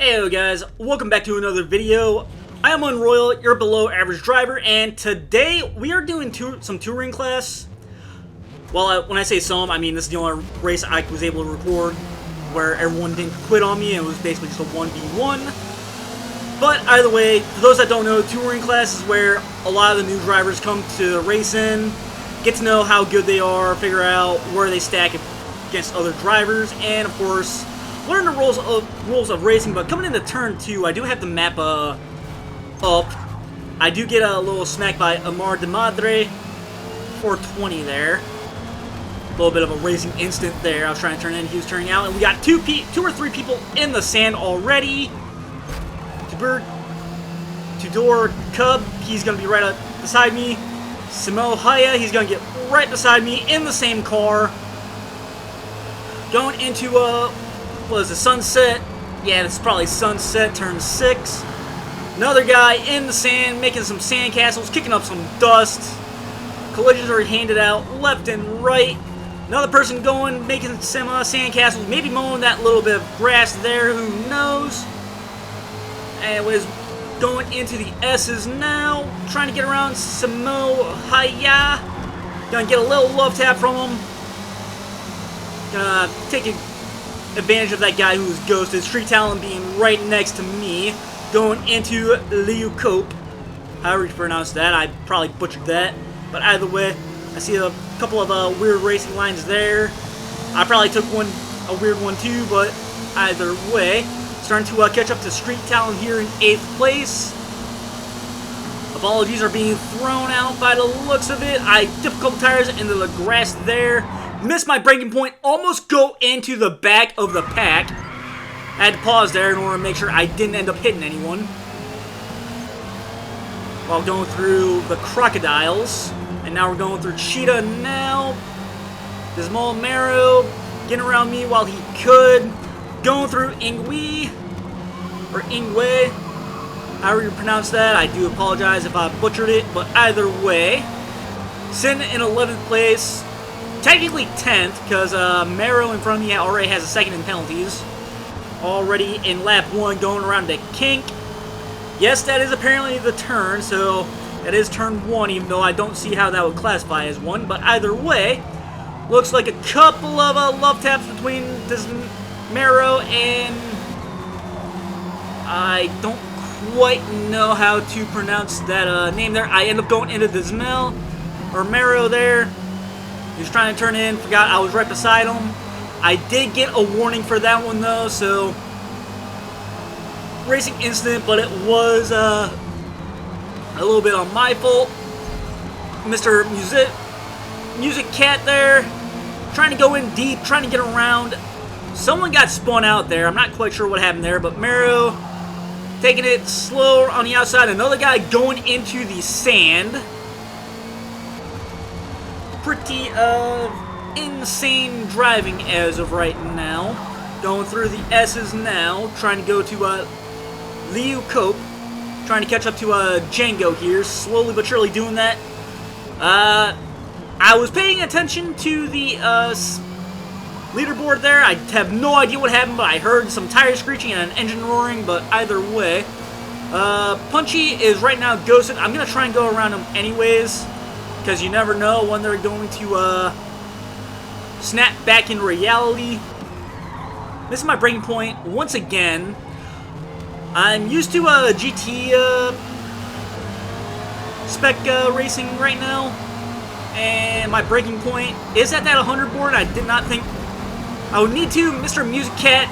Hey guys, welcome back to another video. I am Unroyal, your below average driver, and today we are doing some touring class. Well, when I say some, I mean this is the only race I was able to record where everyone didn't quit on me and it was basically just a 1v1. But either way, for those that don't know, touring class is where a lot of the new drivers come to race in, get to know how good they are, figure out where they stack against other drivers, and of course, learn the rules of racing. But coming into turn 2, I do have the map up. I do get a little smack by Amar de Madre, 420 there. A little bit of a racing instant there. I was trying to turn in, he was turning out, and we got two or three people in the sand already. Tudor Cub, he's gonna be right up beside me. Simel Haya, he's gonna get right beside me in the same car. Going into what is it, Sunset? Yeah, this is probably Sunset, turn 6. Another guy in the sand, making some sand castles, kicking up some dust. Collisions are handed out left and right. Another person going, making some sand castles, maybe mowing that little bit of grass there, who knows? Anyways, going into the S's now, trying to get around Samo Haya. Gonna get a little love tap from him. Gonna take advantage of that guy who was ghosted. Street Talent being right next to me. Going into Liu Cope. However you pronounce that, I probably butchered that. But either way, I see a couple of weird racing lines there. I probably took a weird one too, but either way, starting to catch up to Street Talent here in 8th place. Apologies are being thrown out by the looks of it. I dipped a couple tires into the grass there. Missed my braking point, almost go into the back of the pack. I had to pause there in order to make sure I didn't end up hitting anyone. While going through the crocodiles. And now we're going through Cheetah now. Dismal Marrow getting around me while he could. Going through Ingwe, or Ingwe, however you pronounce that. I do apologize if I butchered it, but either way, sitting in 11th place, technically 10th, because Marrow in front of me already has a second in penalties. Already in lap 1, going around the kink. Yes, that is apparently the turn, so that is turn 1, even though I don't see how that would classify as one, but either way, looks like a couple of love taps between this Marrow and I don't quite know how to pronounce that name there. I end up going into Dismel or Marrow there. He was trying to turn in, forgot I was right beside him. I did get a warning for that one though, so racing incident, but it was a little bit on my fault. Mr. Music Cat there, trying to go in deep, trying to get around. Someone got spun out there. I'm not quite sure what happened there, but Marrow taking it slow on the outside. Another guy going into the sand. Pretty insane driving as of right now. Going through the S's now, trying to go to Liu Cope. Trying to catch up to Django here, slowly but surely doing that. I was paying attention to the leaderboard there. I have no idea what happened, but I heard some tires screeching and an engine roaring, but either way. Punchy is right now ghosted. I'm going to try and go around him anyways, because you never know when they're going to snap back in reality. This is my breaking point once again. I'm used to GT spec racing right now, and my breaking point is at that 100 board. I did not think I would need to. Mr. Music Cat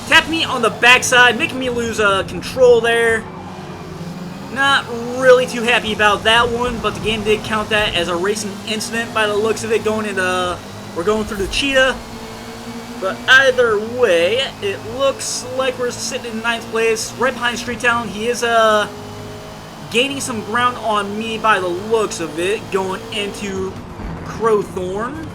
tapped me on the backside, making me lose control there. Not really too happy about that one, but the game did count that as a racing incident by the looks of it. We're going through the Cheetah. But either way, it looks like we're sitting in 9th place, right behind Street Talent. He is gaining some ground on me by the looks of it, going into Crowthorn.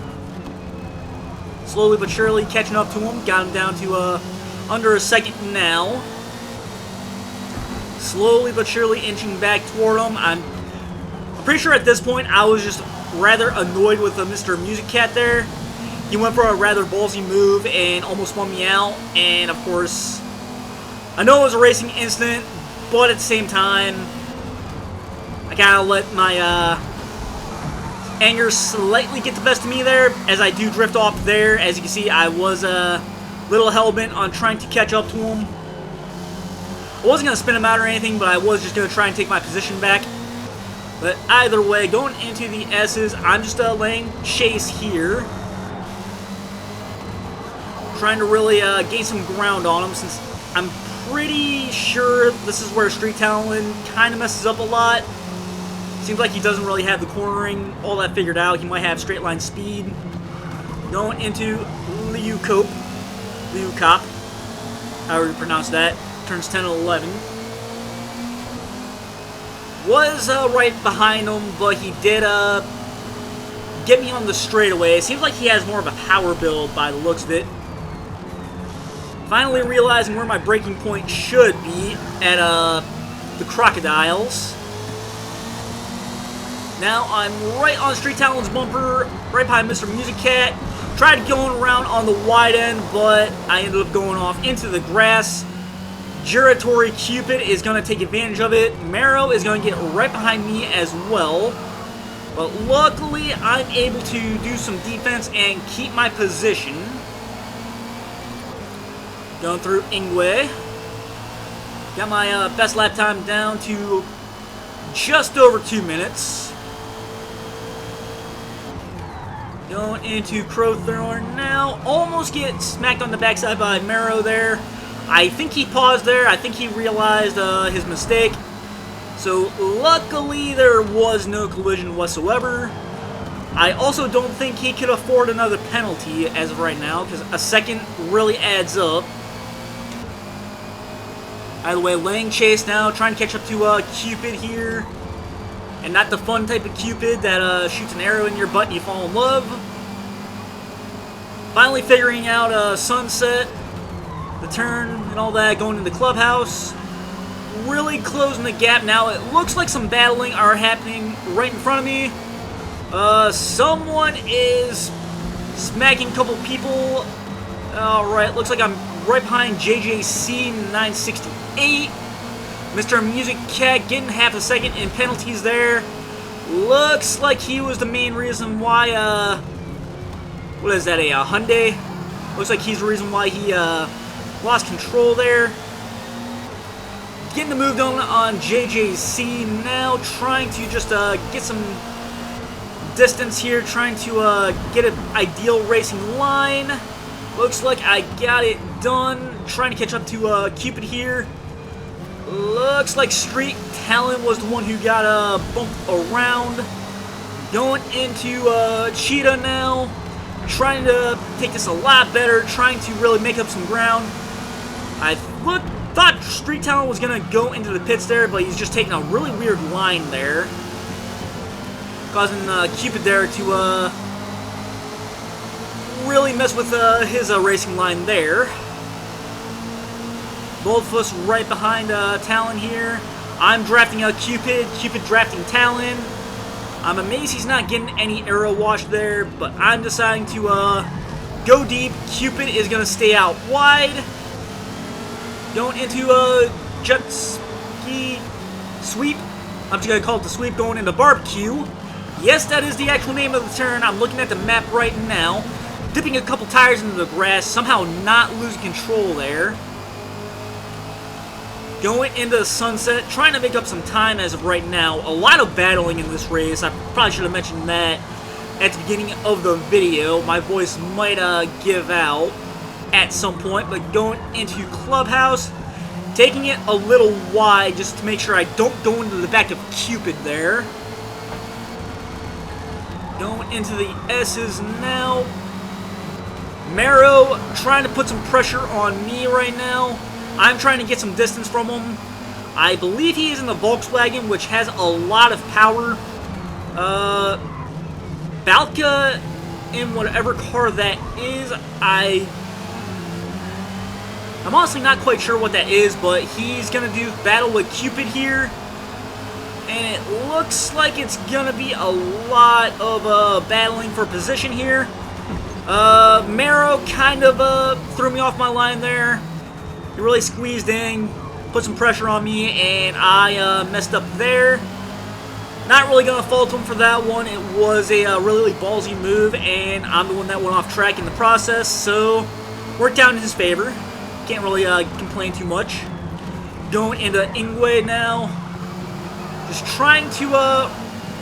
Slowly but surely catching up to him, got him down to under a second now. Slowly but surely inching back toward him. I'm pretty sure at this point I was just rather annoyed with Mr. Music Cat there. He went for a rather ballsy move and almost spun me out, and of course, I know it was a racing incident, but at the same time, I gotta let my anger slightly get the best of me there, as I do drift off there. As you can see, I was a little hell-bent on trying to catch up to him. I wasn't going to spin him out or anything, but I was just going to try and take my position back. But either way, going into the S's, I'm just laying chase here. Trying to really gain some ground on him, since I'm pretty sure this is where Street Talon kind of messes up a lot. Seems like he doesn't really have the cornering all that figured out. He might have straight line speed. Going into Liu Cop, however you pronounce that. Turns 10 and 11. Was right behind him, but he did get me on the straightaway. It seems like he has more of a power build by the looks of it. Finally realizing where my braking point should be at the Crocodiles. Now I'm right on Street Talon's bumper, right behind Mr. Music Cat. Tried going around on the wide end, but I ended up going off into the grass. Giratory Cupid is going to take advantage of it. Marrow is going to get right behind me as well. But luckily, I'm able to do some defense and keep my position. Going through Ingwe. Got my best lap time down to just over 2 minutes. Going into Crowthorn now. Almost get smacked on the backside by Marrow there. I think he paused there. I think he realized his mistake. So luckily there was no collision whatsoever. I also don't think he could afford another penalty as of right now, because a second really adds up. Either way, laying chase now, trying to catch up to Cupid here. And not the fun type of Cupid that shoots an arrow in your butt and you fall in love. Finally figuring out Sunset, the turn and all that, going into the clubhouse. Really closing the gap now. It looks like some battling are happening right in front of me. Someone is smacking a couple people. Alright, looks like I'm right behind JJC 968. Mr. Music Cat getting half a second in penalties there. Looks like he was the main reason why, what is that, a Hyundai? Looks like he's the reason why he lost control there. Getting the move done on JJC now, trying to just get some distance here, trying to get an ideal racing line. Looks like I got it done. Trying to catch up to Cupid here. Looks like Street Talon was the one who got bumped around. Going into Cheetah now. Trying to take this a lot better. Trying to really make up some ground. I thought Street Talon was going to go into the pits there, but he's just taking a really weird line there. Causing Cupid there to really mess with his racing line there. Both of us right behind Talon here. I'm drafting Cupid, Cupid drafting Talon. I'm amazed he's not getting any arrow wash there, but I'm deciding to go deep. Cupid is going to stay out wide. Going into jet ski sweep. I'm just going to call it the sweep, going into barbecue. Yes, that is the actual name of the turn. I'm looking at the map right now. Dipping a couple tires into the grass, somehow not losing control there. Going into the sunset, trying to make up some time as of right now. A lot of battling in this race. I probably should have mentioned that at the beginning of the video. My voice might give out at some point, but going into clubhouse, taking it a little wide just to make sure I don't go into the back of Cupid there. Going into the S's now. Marrow trying to put some pressure on me right now. I'm trying to get some distance from him. I believe he is in the Volkswagen, which has a lot of power. Balka in whatever car that is, I'm honestly not quite sure what that is, but he's going to do battle with Cupid here. And it looks like it's going to be a lot of battling for position here. Marrow kind of threw me off my line there. He really squeezed in, put some pressure on me, and I messed up there. Not really going to fault him for that one. It was a really ballsy move, and I'm the one that went off track in the process, so worked out in his favor. Can't really complain too much. Going into Ingwe now. Just trying to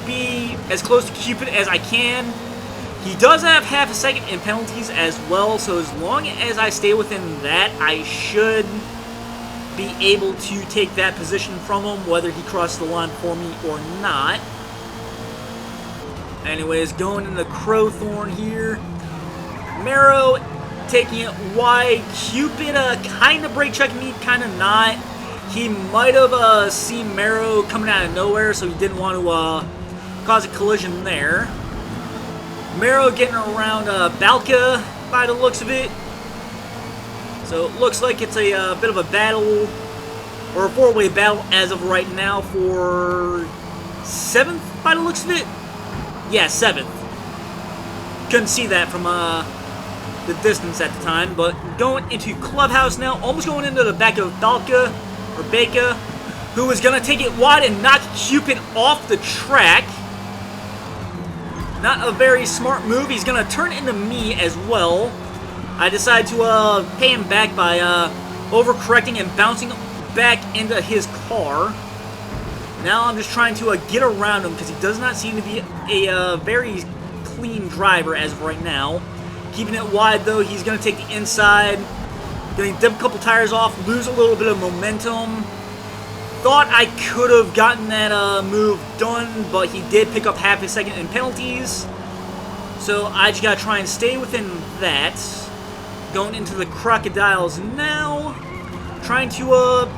be as close to Cupid as I can. He does have half a second in penalties as well, so as long as I stay within that, I should be able to take that position from him, whether he crosses the line for me or not. Anyways, going into Crowthorn here. Marrow taking it wide. Cupid kind of brake checking me, kind of not. He might have seen Marrow coming out of nowhere, so he didn't want to cause a collision there. Marrow getting around Balka by the looks of it. So it looks like it's a bit of a battle, or a four-way battle as of right now for 7th by the looks of it. Yeah, 7th. Couldn't see that from the distance at the time, but going into Clubhouse now, almost going into the back of Balka, or Beka, who is going to take it wide and knock Cupid off the track. Not a very smart move. He's going to turn into me as well. I decide to pay him back by overcorrecting and bouncing back into his car. Now I'm just trying to get around him because he does not seem to be a very clean driver as of right now. Keeping it wide though, he's going to take the inside. Going to dip a couple tires off, lose a little bit of momentum. Thought I could have gotten that move done, but he did pick up half a second in penalties. So I just got to try and stay within that. Going into the Crocodiles now. Trying to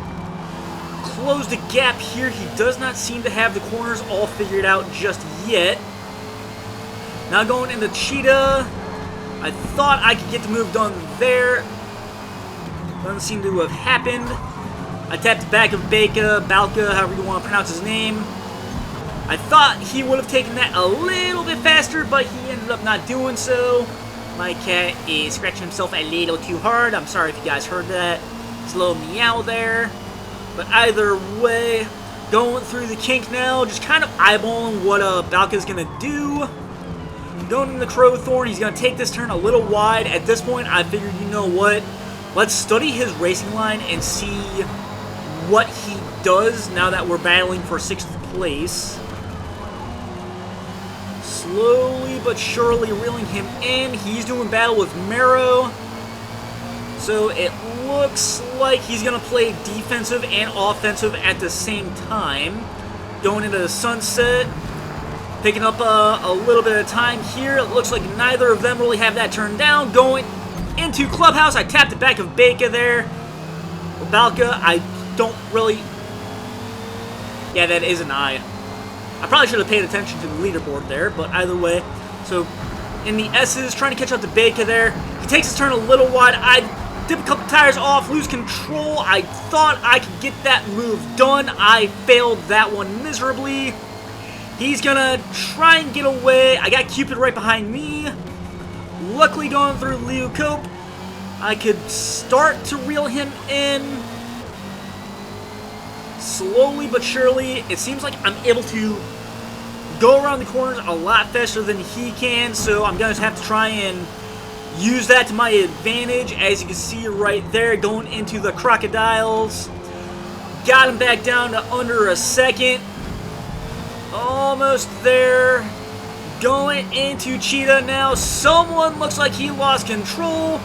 close the gap here. He does not seem to have the corners all figured out just yet. Now going into Cheetah. I thought I could get the move done there. Doesn't seem to have happened. I tapped the back of Balka, however you want to pronounce his name. I thought he would have taken that a little bit faster, but he ended up not doing so. My cat is scratching himself a little too hard. I'm sorry if you guys heard that. It's a little meow there. But either way, going through the kink now, just kind of eyeballing what Balka's going to do. Going in the Crowthorn, he's going to take this turn a little wide. At this point, I figured, you know what? Let's study his racing line and see what he does now that we're battling for 6th place. Slowly but surely reeling him in. He's doing battle with Marrow. So it looks like he's going to play defensive and offensive at the same time. Going into the Sunset. Picking up a little bit of time here. It looks like neither of them really have that turned down. Going into Clubhouse. I tapped the back of Beka there. Balka, I don't really... Yeah, that is an I. I probably should have paid attention to the leaderboard there, but either way. So, in the S's, trying to catch up to Beka there. He takes his turn a little wide. I dip a couple tires off, lose control. I thought I could get that move done. I failed that one miserably. He's gonna try and get away. I got Cupid right behind me. Luckily going through Leo Cope, I could start to reel him in. Slowly but surely, it seems like I'm able to go around the corners a lot faster than he can, so I'm going to have to try and use that to my advantage. As you can see right there, going into the Crocodiles. Got him back down to under a second. Almost there. Going into Cheetah now. Someone looks like he lost control.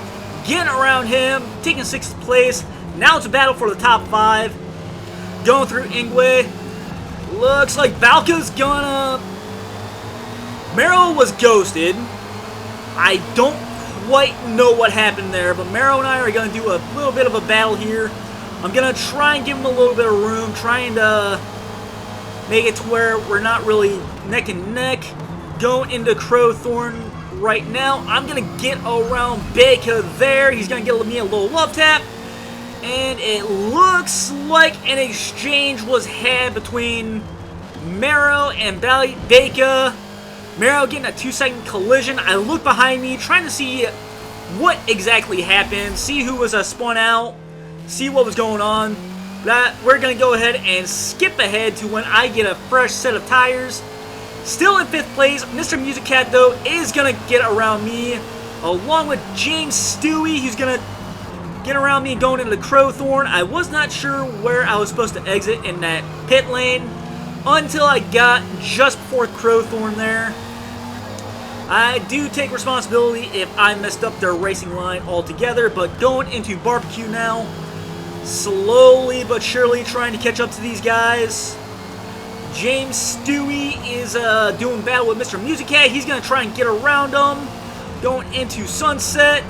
Getting around him. Taking 6th place. Now it's a battle for the top 5. Going through Ingwe. Looks like Balka's gonna... Marrow was ghosted. I don't quite know what happened there, but Marrow and I are going to do a little bit of a battle here. I'm going to try and give him a little bit of room, trying to make it to where we're not really neck and neck. Going into Crowthorn right now. I'm going to get around Beka there. He's going to get me a little love tap. And it looks like an exchange was had between Marrow and Beka. Marrow getting a 2-second collision. I look behind me, trying to see what exactly happened, see who was spun out, see what was going on. We're going to go ahead and skip ahead to when I get a fresh set of tires. Still in 5th place, Mr. Music Cat, though, is going to get around me, along with James Stewie, who's going to get around me going into the Crowthorn. I was not sure where I was supposed to exit in that pit lane until I got just before Crowthorn there. I do take responsibility if I messed up their racing line altogether, but going into barbecue now, slowly but surely trying to catch up to these guys. James Stewie is doing battle with Mr. Music Cat. He's going to try and get around him. Going into Sunset.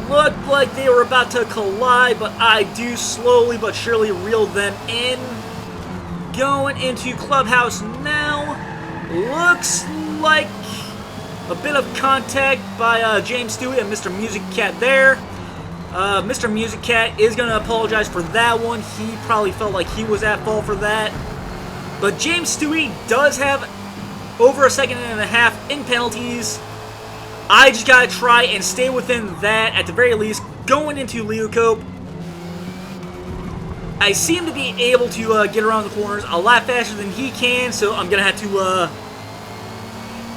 Looked like they were about to collide, but I do slowly but surely reel them in. Going into Clubhouse now. Looks like a bit of contact by James Stewie and Mr. Music Cat there. Mr. Music Cat is going to apologize for that one. He probably felt like he was at fault for that. But James Stewie does have over a second and a half in penalties. I just got to try and stay within that at the very least. Going into Leocope, I seem to be able to get around the corners a lot faster than he can, so I'm going to have to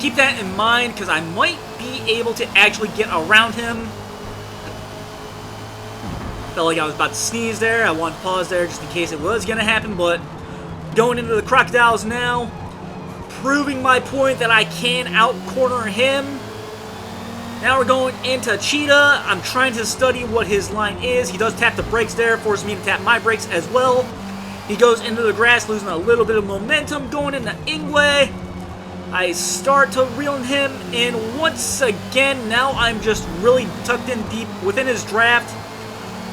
keep that in mind because I might be able to actually get around him. Felt like I was about to sneeze there. I wanted to pause there just in case it was going to happen, but going into the Crocodiles now, proving my point that I can out-corner him. Now we're going into Cheetah. I'm trying to study what his line is. He does tap the brakes there, forces me to tap my brakes as well. He goes into the grass, losing a little bit of momentum. Going into Ingwe, I start to reel him in once again. Now I'm just really tucked in deep within his draft.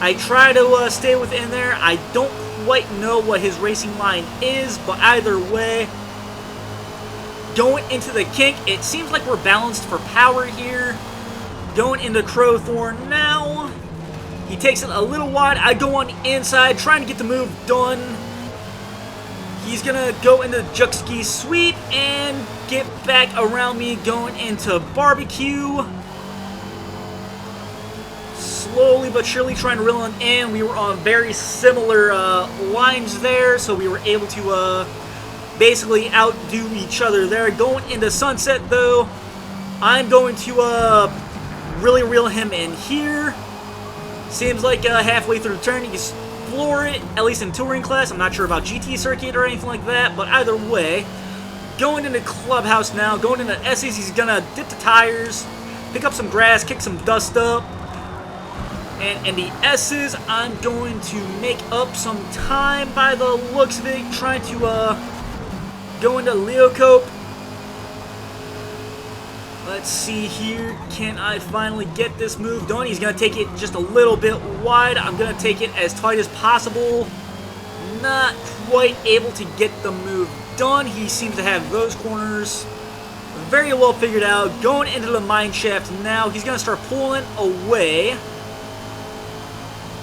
I try to stay within there. I don't quite know what his racing line is, but either way, going into the kink, it seems like we're balanced for power here. Going into Crowthorn now. He takes it a little wide. I go on the inside, trying to get the move done. He's going to go into Juxki Sweep and get back around me going into Barbecue. Slowly but surely trying to reel him in. We were on very similar lines there, so we were able to basically outdo each other there. Going into Sunset, though, I'm going to really reel him in here. Seems like halfway through the turn, you can floor it, at least in touring class. I'm not sure about GT circuit or anything like that, but either way, going into Clubhouse now, going into S's, he's going to dip the tires, pick up some grass, kick some dust up. And in the S's, I'm going to make up some time by the looks of it, trying to go into Leocope. Let's see here. Can I finally get this move done? He's going to take it just a little bit wide. I'm going to take it as tight as possible. Not quite able to get the move done. He seems to have those corners very well figured out. Going into the mine shaft now. He's going to start pulling away.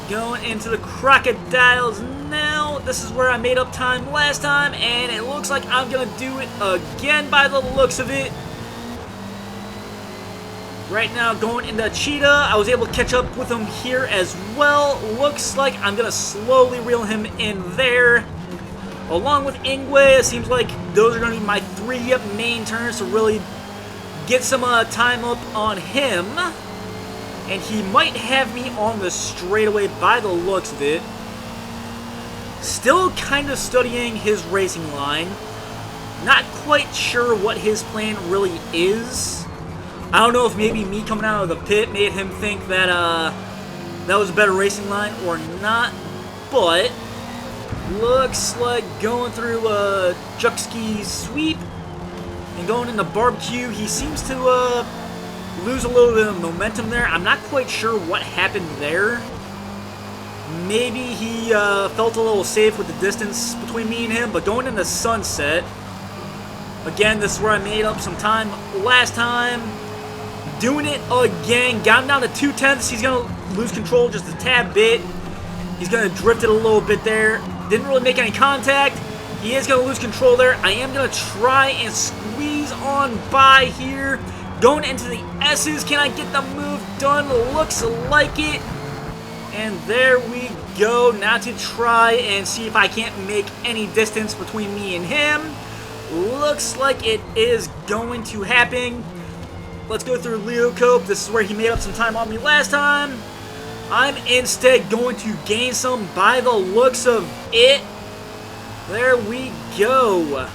Going into the Crocodiles now. This is where I made up time last time, and it looks like I'm going to do it again by the looks of it. Right now, going into Cheetah, I was able to catch up with him here as well. Looks like I'm going to slowly reel him in there. Along with Ingwe, it seems like those are going to be my 3 main turns to really get some time up on him. And he might have me on the straightaway by the looks of it. Still kind of studying his racing line. Not quite sure what his plan really is. I don't know if maybe me coming out of the pit made him think that that was a better racing line or not. But looks like going through Juxki Sweep and going into Barbecue, he seems to lose a little bit of momentum there. I'm not quite sure what happened there. Maybe he felt a little safe with the distance between me and him, but going into Sunset, again, this is where I made up some time last time. Doing it again, got him down to 2/10. He's going to lose control just a tad bit. He's going to drift it a little bit there. Didn't really make any contact. He is going to lose control there. I am going to try and squeeze on by here. Going into the S's, can I get the move done? Looks like it. And there we go. Now to try and see if I can't make any distance between me and him. Looks like it is going to happen. Let's go through Leo Cope. This is where he made up some time on me last time. I'm instead going to gain some by the looks of it. There we go.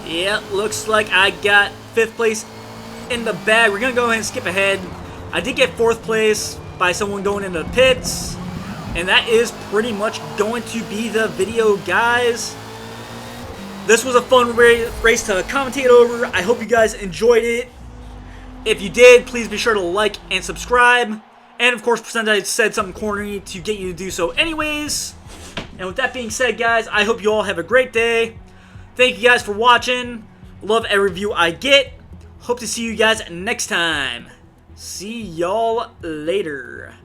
Yeah, looks like I got 5th place in the bag. We're going to go ahead and skip ahead. I did get 4th place by someone going into the pits. And that is pretty much going to be the video, guys. This was a fun race to commentate over. I hope you guys enjoyed it. If you did, please be sure to like and subscribe. And of course, pretend I said something corny to get you to do so anyways. And with that being said, guys, I hope you all have a great day. Thank you guys for watching. Love every review I get. Hope to see you guys next time. See y'all later.